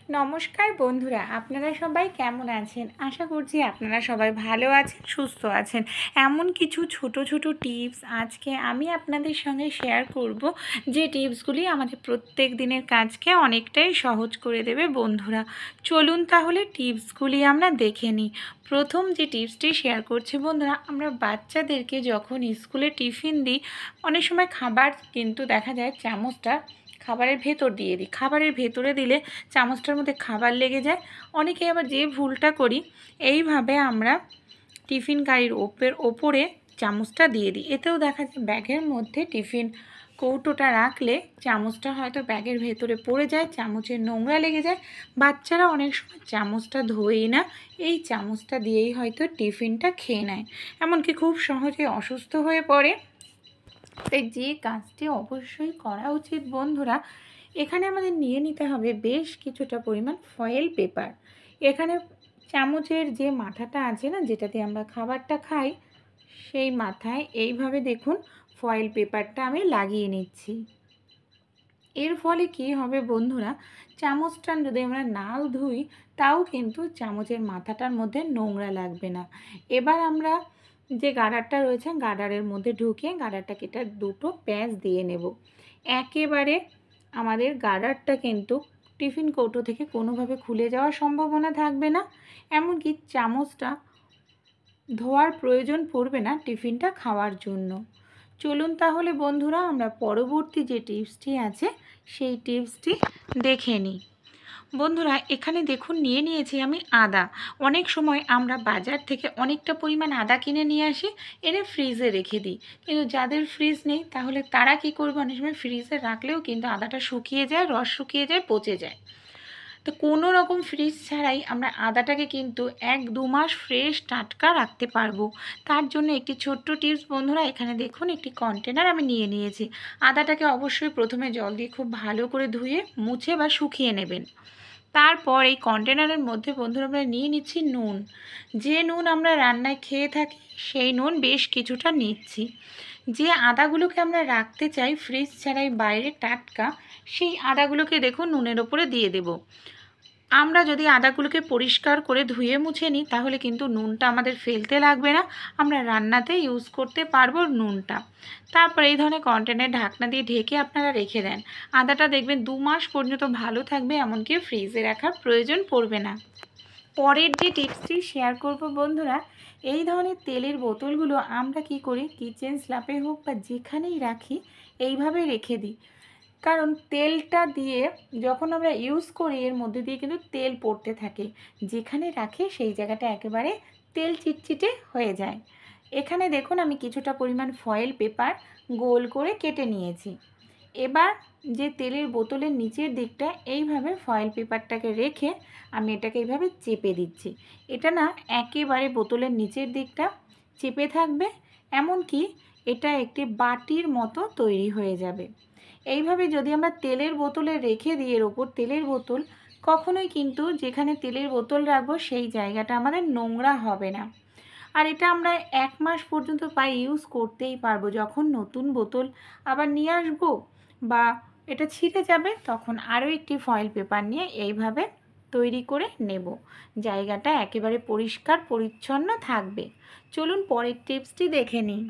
নমস্কার বন্ধুরা, আপনারা সবাই কেমন আছেন? আশা করছি আপনারা সবাই ভালো আছেন, সুস্থ আছেন। এমন কিছু ছোট ছোট টিপস আজকে আমি আপনাদের সঙ্গে শেয়ার করব, যে টিপসগুলি আমাদের প্রত্যেক দিনের কাজকে অনেকটাই সহজ করে দেবে বন্ধুরা। চলুন তাহলে টিপসগুলি আমরা দেখে নিই। প্রথম যে টিপসটি শেয়ার করছি বন্ধুরা, আমরা বাচ্চাদেরকে যখন স্কুলে টিফিন দিই, অনেক সময় খাবার কিন্তু দেখা যায় চামচটা খাবারের ভেতর দিয়ে দিই। খাবারের ভেতরে দিলে চামচটার মধ্যে খাবার লেগে যায়। অনেকে আবার যে ভুলটা করি, এইভাবে আমরা টিফিন কারির ওপরে চামচটা দিয়ে দিই। এতেও দেখা যায় ব্যাগের মধ্যে টিফিন কৌটোটা রাখলে চামচটা হয়তো ব্যাগের ভেতরে পড়ে যায়, চামচের নোংরা লেগে যায়। বাচ্চারা অনেক সময় চামচটা ধোয়ই না, এই চামচটা দিয়েই হয়তো টিফিনটা খেয়ে নেয়, এমনকি খুব সহজে অসুস্থ হয়ে পড়ে। তাই যে কাজটি অবশ্যই করা উচিত বন্ধুরা, এখানে আমাদের নিয়ে নিতে হবে বেশ কিছুটা পরিমাণ ফয়েল পেপার। এখানে চামচের যে মাথাটা আছে না, যেটাতে আমরা খাবারটা খাই, সেই মাথায় এইভাবে দেখুন ফয়েল পেপারটা আমি লাগিয়ে নিচ্ছি। এর ফলে কি হবে বন্ধুরা, চামচটা যদি আমরা নাও ধুই, তাও কিন্তু চামচের মাথাটার মধ্যে নোংরা লাগবে না। এবার আমরা যে গার্ডারটা রয়েছে, গার্ডারের মধ্যে ঢুকিয়ে গার্ডারটাকে এটা দুটো প্যাঁচ দিয়ে নেব। একেবারে আমাদের গার্ডারটা কিন্তু টিফিন কৌটো থেকে কোনোভাবে খুলে যাওয়ার সম্ভাবনা থাকবে না, এমনকি চামচটা ধোয়ার প্রয়োজন পড়বে না টিফিনটা খাওয়ার জন্য। চলুন তাহলে বন্ধুরা আমরা পরবর্তী যে টিপসটি আছে সেই টিপসটি দেখে নিই। বন্ধুরা এখানে দেখুন নিয়ে নিয়েছি আমি আদা। অনেক সময় আমরা বাজার থেকে অনেকটা পরিমাণ আদা কিনে নিয়ে আসি, এনে ফ্রিজে রেখে দিই। কিন্তু যাদের ফ্রিজ নেই তাহলে তারা কি করবে, অনেক সময় ফ্রিজে রাখলেও কিন্তু আদাটা শুকিয়ে যায়, রস শুকিয়ে যায়, পচে যায়। তো কোনো রকম ফ্রিজ ছাড়াই আমরা আদাটাকে কিন্তু 1-2 মাস ফ্রেশ টাটকা রাখতে পারবো। তার জন্য একটি ছোট্ট টিপস বন্ধুরা, এখানে দেখুন একটি কন্টেনার আমি নিয়ে নিয়েছি। আদাটাকে অবশ্যই প্রথমে জল দিয়ে খুব ভালো করে ধুয়ে মুছে বা শুকিয়ে নেবেন। তারপর এই কন্টেনারের মধ্যে বন্ধুরা আমরা নিয়ে নিচ্ছি নুন। যে নুন আমরা রান্নায় খেয়ে থাকি সেই নুন বেশ কিছুটা নিচ্ছি। যে আদাগুলোকে আমরা রাখতে চাই ফ্রিজ ছাড়াই বাইরে টাটকা, সেই আদাগুলোকে দেখুন নুনের ওপরে দিয়ে দেব। আমরা যদি আদাগুলোকে পরিষ্কার করে ধুয়ে মুছে নিই তাহলে কিন্তু নুনটা আমাদের ফেলতে লাগবে না, আমরা রান্নাতে ইউজ করতে পারবো নুনটা। তারপর এই ধরনের কন্টেনার ঢাকনা দিয়ে ঢেকে আপনারা রেখে দেন। আদাটা দেখবেন 2 মাস পর্যন্ত ভালো থাকবে, এমনকি ফ্রিজে রাখার প্রয়োজন পড়বে না। পরের যে টিপসটি শেয়ার করব বন্ধুরা, এই ধরনের তেলের বোতলগুলো আমরা কি করি, কিচেন স্ল্যাপে হোক বা যেখানেই রাখি এইভাবে রেখে দিই। কারণ তেলটা দিয়ে যখন আমরা ইউজ করি এর মধ্যে দিয়ে কিন্তু তেল পড়তে থাকে, যেখানে রাখি সেই জায়গাটা একেবারে তেল চিটচিটে হয়ে যায়। এখানে দেখুন আমি কিছুটা পরিমাণ ফয়েল পেপার গোল করে কেটে নিয়েছি। এবার যে তেলের বোতলের নিচের দিকটা এইভাবে ফয়েল পেপারটাকে রেখে আমি এটাকে এইভাবে চেপে দিচ্ছি। এটা না একেবারে বোতলের নিচের দিকটা চেপে থাকবে, এমনকি এটা একটি বাটির মতো তৈরি হয়ে যাবে। এইভাবে যদি আমরা তেলের বোতলে রেখে দিই, এর ওপর তেলের বোতল, কখনোই কিন্তু যেখানে তেলের বোতল রাখবো সেই জায়গাটা আমাদের নোংরা হবে না। আর এটা আমরা 1 মাস পর্যন্ত ইউজ করতেই পারবো। যখন নতুন বোতল আবার নিয়ে আসবো বা এটা ছিঁড়ে যাবে, তখন আরও একটি ফয়েল পেপার নিয়ে এইভাবে তৈরি করে নেব, জায়গাটা একেবারে পরিষ্কার পরিচ্ছন্ন থাকবে। চলুন পরের টিপসটি দেখে নিই।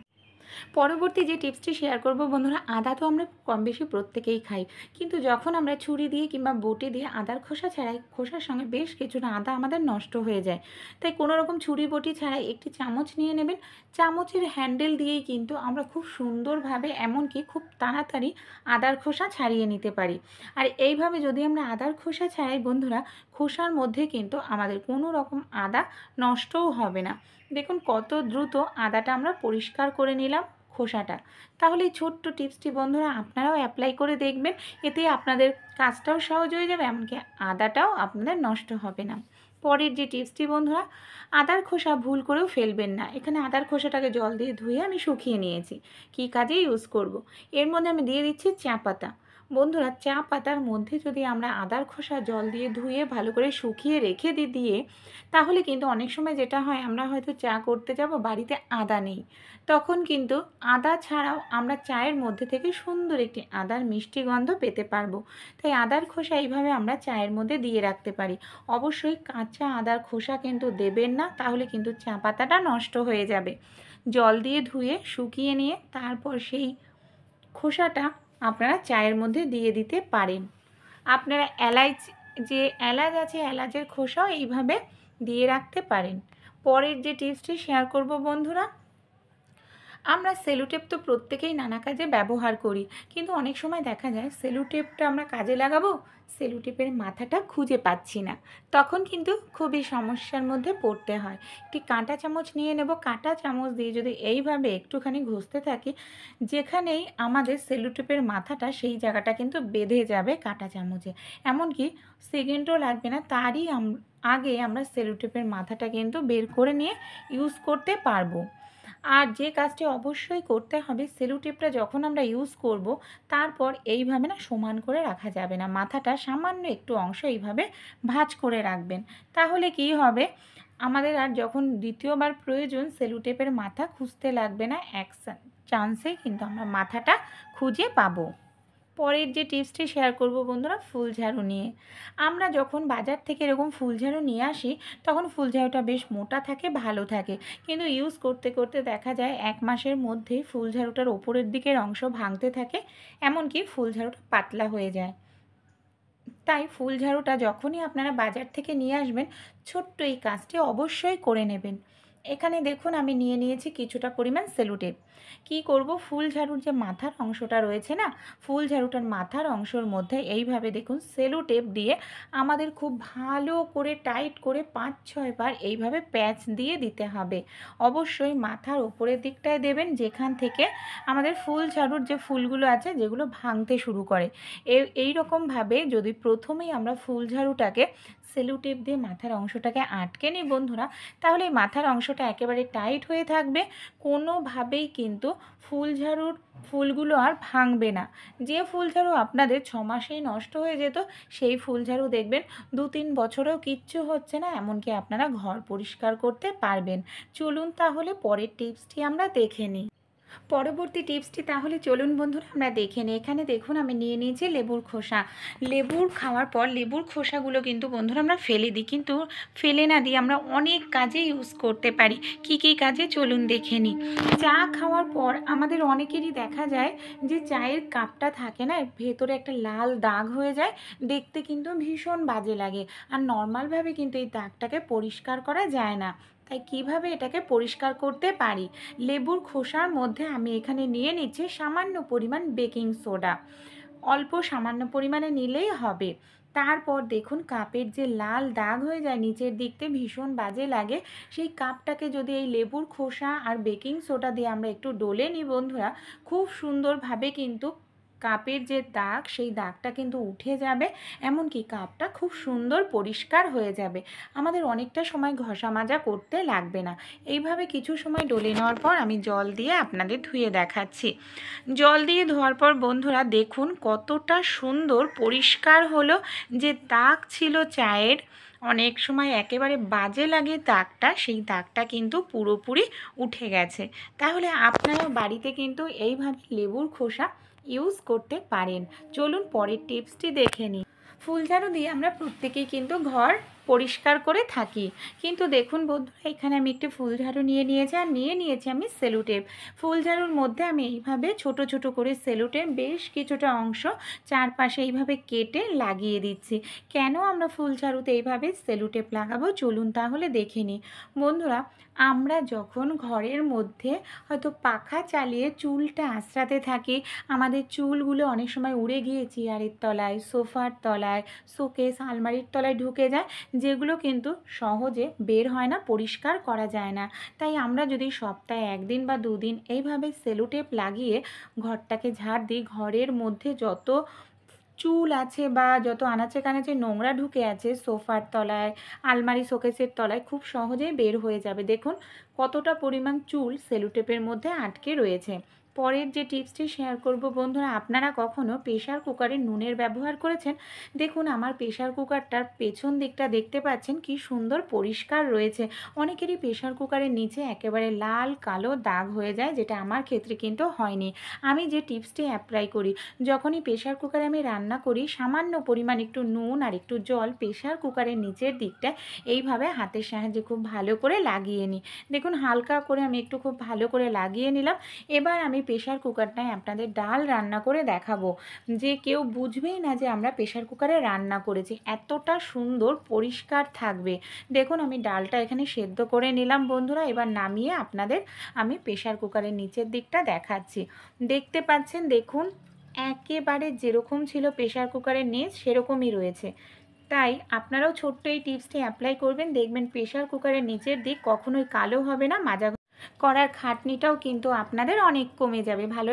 পরবর্তী যে টিপসটি শেয়ার করব বন্ধুরা, আদা তো আমরা কম বেশি প্রত্যেকেই খাই, কিন্তু যখন আমরা ছুরি দিয়ে কিংবা বটি দিয়ে আদার খোসা ছাড়াই, খোসার সঙ্গে বেশ কিছুটা আদা আমাদের নষ্ট হয়ে যায়। তাই কোনো রকম ছুরি বটি ছাড়াই একটি চামচ নিয়ে নেবেন। চামচের হ্যান্ডেল দিয়েই কিন্তু আমরা খুব সুন্দরভাবে, এমনকি খুব তাড়াতাড়ি আদার খোসা ছাড়িয়ে নিতে পারি। আর এইভাবে যদি আমরা আদার খোসা ছাড়াই বন্ধুরা, খোসার মধ্যে কিন্তু আমাদের কোনো রকম আদা নষ্টও হবে না। দেখুন কত দ্রুত আদাটা আমরা পরিষ্কার করে নিলাম খোসাটা। তাহলে এই ছোট্ট টিপসটি বন্ধুরা আপনারাও অ্যাপ্লাই করে দেখবেন, এতে আপনাদের কাজটাও সহজ হয়ে যাবে, এমনকি আদাটাও আপনাদের নষ্ট হবে না। পরের যে টিপসটি বন্ধুরা, আদার খোসা ভুল করেও ফেলবেন না। এখানে আদার খোসাটাকে জল দিয়ে ধুয়ে আমি শুকিয়ে নিয়েছি, কী কাজে ইউজ করব। এর মধ্যে আমি দিয়ে দিচ্ছি চা পাতা। বন্ধুরা, চা পাতার মধ্যে যদি আমরা আদার খোসা জল দিয়ে ধুয়ে ভালো করে শুকিয়ে রেখে দিয়ে তাহলে কিন্তু অনেক সময় যেটা হয়, আমরা হয়তো চা করতে যাব, বাড়িতে আদা নেই, তখন কিন্তু আদা ছাড়াও আমরা চায়ের মধ্যে থেকে সুন্দর একটি আদার মিষ্টি গন্ধ পেতে পারবো। তাই আদার খোসা এইভাবে আমরা চায়ের মধ্যে দিয়ে রাখতে পারি। অবশ্যই কাঁচা আদার খোসা কিন্তু দেবেন না, তাহলে কিন্তু চা পাতাটা নষ্ট হয়ে যাবে। জল দিয়ে ধুয়ে শুকিয়ে নিয়ে তারপর সেই খোসাটা আপনারা চায়ের মধ্যে দিয়ে দিতে পারেন। আপনারা যে এলাচ আছে, এলাচের খোসাও এইভাবে দিয়ে রাখতে পারেন। পরের যে টিপসটি শেয়ার করব বন্ধুরা, আমরা সেলোটেপ তো প্রত্যেকেই নানা কাজে ব্যবহার করি, কিন্তু অনেক সময় দেখা যায় সেলোটেপটা আমরা কাজে লাগাবো, সেলোটেপের মাথাটা খুঁজে পাচ্ছি না, তখন কিন্তু খুবই সমস্যার মধ্যে পড়তে হয়। একটি কাঁটা চামচ নিয়ে নেব, কাঁটা চামচ দিয়ে যদি এইভাবে একটুখানি ঘষতে থাকি, যেখানেই আমাদের সেলোটেপের মাথাটা সেই জায়গাটা কিন্তু বেঁধে যাবে কাঁটা চামচে। এমনকি সেকেন্ডও লাগবে না, তারই আগে আমরা সেলোটেপের মাথাটা কিন্তু বের করে নিয়ে ইউজ করতে পারবো। আর যে কাজটি অবশ্যই করতে হবে, সেলোটেপটা যখন আমরা ইউজ করব তারপর এইভাবে না সমান করে রাখা যাবে না, মাথাটা সামান্য একটু অংশ এইভাবে ভাঁজ করে রাখবেন। তাহলে কি হবে, আমাদের আর যখন দ্বিতীয়বার প্রয়োজন সেলোটেপের মাথা খুঁজতে লাগবে না, এক চান্সে কিন্তু আমরা মাথাটা খুঁজে পাবো। পরের যে টিপসটি শেয়ার করব বন্ধুরা, ফুল ঝাড়ু নিয়ে। আমরা যখন বাজার থেকে এরকম ফুল ঝাড়ু নিয়ে আসি, তখন ফুল ঝাড়ুটা বেশ মোটা থাকে, ভালো থাকে, কিন্তু ইউজ করতে করতে দেখা যায় 1 মাসের মধ্যেই ফুল ঝাড়ুটার ওপরের দিকের অংশ ভাঙতে থাকে, এমনকি ফুল ঝাড়ুটা পাতলা হয়ে যায়। তাই ফুল ঝাড়ুটা যখনই আপনারা বাজার থেকে নিয়ে আসবেন, ছোট্ট এই কাজটি অবশ্যই করে নেবেন। এখানে দেখুন আমি নিয়ে নিয়েছি কিছুটা পরিমাণ সেলোটেপ। কি করব, ফুল ঝাড়ুর যে মাথার অংশটা রয়েছে না, ফুল ঝাড়ুটার মাথার অংশের মধ্যে এইভাবে দেখুন সেলোটেপ দিয়ে আমাদের খুব ভালো করে টাইট করে 5-6 বার এইভাবে প্যাচ দিয়ে দিতে হবে। অবশ্যই মাথার ওপরের দিকটায় দেবেন, যেখান থেকে আমাদের ফুল ঝাড়ুর যে ফুলগুলো আছে যেগুলো ভাঙতে শুরু করে। এই রকমভাবে যদি প্রথমেই আমরা ফুল ঝাড়ুটাকে সেলোটেপ দিয়ে মাথার অংশটাকে আটকে নিই বন্ধুরা, তাহলে এই মাথার অংশটা একেবারে টাইট হয়ে থাকবে, কোনোভাবেই কিন্তু ফুল ঝাড়ুর ফুলগুলো আর ভাঙবে না। যে ফুল ঝাড়ু আপনাদের 6 মাসেই নষ্ট হয়ে যেত, সেই ফুল ঝাড়ু দেখবেন 2-3 বছরেও কিচ্ছু হচ্ছে না, এমনকি আপনারা ঘর পরিষ্কার করতে পারবেন। চলুন তাহলে পরের টিপসটি আমরা দেখে নিই। পরবর্তী টিপসটি তাহলে চলুন বন্ধুরা আমরা দেখে নিই। এখানে দেখুন আমি নিয়ে নিয়েছি লেবুর খোসা। লেবুর খাওয়ার পর লেবুর খোসাগুলো কিন্তু বন্ধুরা আমরা ফেলে দিই, কিন্তু ফেলে না দিয়ে আমরা অনেক কাজে ইউজ করতে পারি। কি কি কাজে চলুন দেখে নিই। চা খাওয়ার পর আমাদের অনেকেরই দেখা যায় যে চায়ের কাপটা থাকে না, ভেতরে একটা লাল দাগ হয়ে যায়, দেখতে কিন্তু ভীষণ বাজে লাগে, আর নর্মালভাবে কিন্তু এই দাগটাকে পরিষ্কার করা যায় না। তাই কিভাবে এটাকে পরিষ্কার করতে পারি, লেবুর খোসার মধ্যে আমি এখানে নিয়ে নিচ্ছি সামান্য পরিমাণ বেকিং সোডা, অল্প সামান্য পরিমাণে নিলেই হবে। তারপর দেখুন কাপের যে লাল দাগ হয়ে যায় নিচের দিকতে, ভীষণ বাজে লাগে, সেই কাপটাকে যদি এই লেবুর খোসা আর বেকিং সোডা দিয়ে আমরা একটু ডলে নিই বন্ধুরা, খুব সুন্দরভাবে কিন্তু কাপের যে দাগ সেই দাগটা কিন্তু উঠে যাবে, এমনকি কাপটা খুব সুন্দর পরিষ্কার হয়ে যাবে, আমাদের অনেকটা সময় ঘষা মাজা করতে লাগবে না। এইভাবে কিছু সময় ডলে নেওয়ার পর আমি জল দিয়ে আপনাদের ধুয়ে দেখাচ্ছি। জল দিয়ে ধোয়ার পর বন্ধুরা দেখুন কতটা সুন্দর পরিষ্কার হলো। যে দাগ ছিল চায়ের, অনেক সময় একেবারে বাজে লাগে দাগটা, সেই দাগটা কিন্তু পুরোপুরি উঠে গেছে। তাহলে আপনারাও বাড়িতে কিন্তু এইভাবে লেবুর খোসা ইউজ করতে পারেন। চলুন পরের টিপসটি দেখে নিই। ফুল ঝাড়ু দিয়ে আমরা প্রত্যেকেই কিন্তু ঘর পরিষ্কার করে থাকি, কিন্তু দেখুন বন্ধুরা এখানে আমি একটি ফুল ঝাড়ু নিয়ে নিয়েছি, আর নিয়ে নিয়েছি আমি সেলোটেপ। ফুল ঝাড়ুর মধ্যে আমি এইভাবে ছোট ছোট করে সেলোটেপ বেশ কিছুটা অংশ চারপাশে এইভাবে কেটে লাগিয়ে দিচ্ছি। কেন আমরা ফুল ঝাড়ুতে এইভাবে সেলোটেপ লাগাবো, চলুন তাহলে দেখে নিই। বন্ধুরা, আমরা যখন ঘরের মধ্যে হয়তো পাখা চালিয়ে চুলটা আঁচড়াতে থাকি, আমাদের চুলগুলো অনেক সময় উড়ে গিয়ে চেয়ারের তলায়, সোফার তলায়, শোকেস, আলমারির তলায় ঢুকে যায়, যেগুলো কিন্তু সহজে বের হয় না, পরিষ্কার করা যায় না। তাই আমরা যদি সপ্তাহে 1 দিন বা 2 দিন এইভাবে সেলোটেপ লাগিয়ে ঘরটাকে ঝাড় দিই, ঘরের মধ্যে যত চুল আছে বা যত আনাচে কানাচে নোংরা ঢুকে আছে সোফার তলায়, আলমারি শোকেসের তলায়, খুব সহজেই বের হয়ে যাবে। দেখুন কতটা পরিমাণ চুল সেলোটেপের মধ্যে আটকে রয়েছে। পরের যে টিপসটি শেয়ার করব বন্ধুরা, আপনারা কখনো প্রেশার কুকারে নুনের ব্যবহার করেছেন? দেখুন আমার প্রেশার কুকারটার পেছন দিকটা দেখতে পাচ্ছেন কি সুন্দর পরিষ্কার রয়েছে। অনেকেরই প্রেশার কুকারের নিচে একেবারে লাল কালো দাগ হয়ে যায়, যেটা আমার ক্ষেত্রে কিন্তু হয়নি। আমি যে টিপসটি অ্যাপ্লাই করি, যখনই প্রেশার কুকারে আমি রান্না করি সামান্য পরিমাণ একটু নুন আর একটু জল প্রেশার কুকারের নিচের দিকটায় এইভাবে হাতের সাহায্যে খুব ভালো করে লাগিয়ে নিই। দেখুন হালকা করে আমি একটু খুব ভালো করে লাগিয়ে নিলাম। এবার আমি প্রেশার কুকারটায় আপনাদের ডাল রান্না করে দেখাবো, যে কেউ বুঝবেই না যে আমরা প্রেশার কুকারে রান্না করেছি, এতটা সুন্দর পরিষ্কার থাকবে। দেখুন আমি ডালটা এখানে সেদ্ধ করে নিলাম বন্ধুরা। এবার নামিয়ে আপনাদের আমি প্রেশার কুকারের নিচের দিকটা দেখাচ্ছি। দেখতে পাচ্ছেন, দেখুন একেবারে যেরকম ছিল প্রেশার কুকারের নিচ সেরকমই রয়েছে। তাই আপনারাও ছোট্ট এই টিপসটি অ্যাপ্লাই করবেন, দেখবেন প্রেশার কুকারের নিচের দিক কখনোই কালো হবে না, মাজা করার খাটনিটাও কিন্তু আপনাদের অনেক কমে যাবে। ভালো